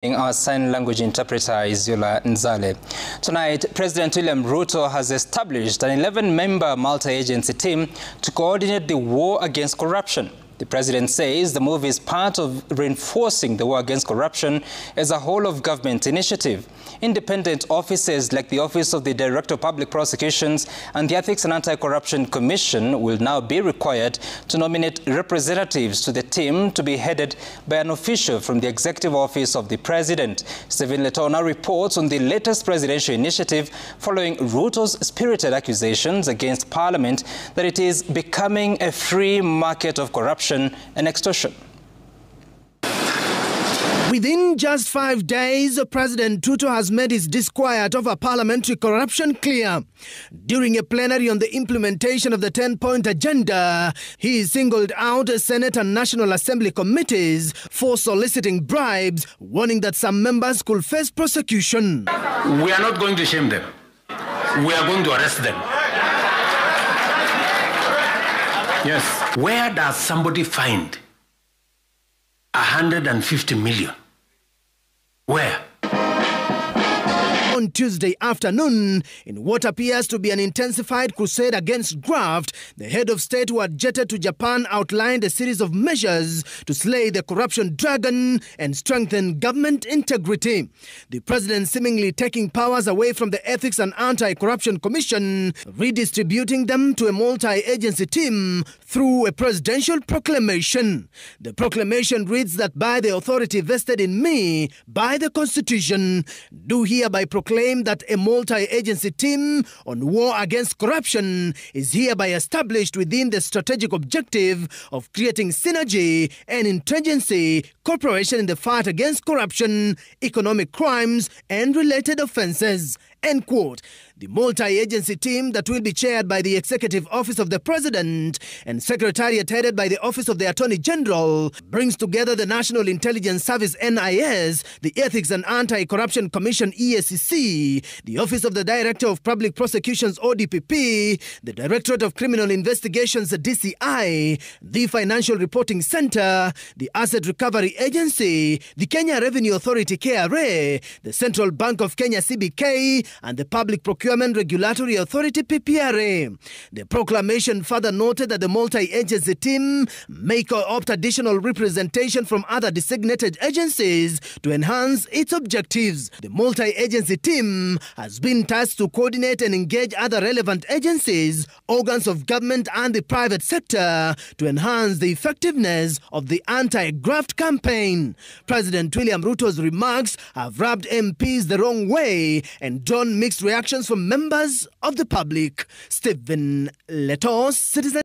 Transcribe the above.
Our sign language interpreter is Yola Nzale. Tonight, President William Ruto has established an 11-member multi-agency team to coordinate the war against corruption. The president says the move is part of reinforcing the war against corruption as a whole-of-government initiative. Independent offices like the Office of the Director of Public Prosecutions and the Ethics and Anti-Corruption Commission will now be required to nominate representatives to the team to be headed by an official from the Executive Office of the President. Stephen Letona reports on the latest presidential initiative following Ruto's spirited accusations against Parliament that it is becoming a free market of corruption and extortion. Within just 5 days, President Ruto has made his disquiet over parliamentary corruption clear. During a plenary on the implementation of the 10-point agenda, he singled out Senate and National Assembly committees for soliciting bribes, warning that some members could face prosecution. We are not going to shame them. We are going to arrest them. Yes. Where does somebody find 150 million? Where? On Tuesday afternoon, in what appears to be an intensified crusade against graft, the head of state who had jetted to Japan outlined a series of measures to slay the corruption dragon and strengthen government integrity. The president seemingly taking powers away from the Ethics and Anti-Corruption Commission, redistributing them to a multi-agency team through a presidential proclamation. The proclamation reads that by the authority vested in me by the Constitution, do hereby proclaim that a multi-agency team on war against corruption is hereby established within the strategic objective of creating synergy and interagency cooperation in the fight against corruption, economic crimes, and related offenses. End quote. The multi-agency team that will be chaired by the Executive Office of the President and Secretariat headed by the Office of the Attorney General brings together the National Intelligence Service NIS, the Ethics and Anti-Corruption Commission EACC, the Office of the Director of Public Prosecutions ODPP, the Directorate of Criminal Investigations DCI, the Financial Reporting Center, the Asset Recovery Agency, the Kenya Revenue Authority KRA, the Central Bank of Kenya CBK, and the Public Procurement Regulatory Authority PPRA. The proclamation further noted that the multi-agency team may co-opt additional representation from other designated agencies to enhance its objectives. The multi-agency team has been tasked to coordinate and engage other relevant agencies, organs of government and the private sector to enhance the effectiveness of the anti-graft campaign. President William Ruto's remarks have rubbed MPs the wrong way and drawn mixed reactions from members of the public. Stephen Letona, Citizen.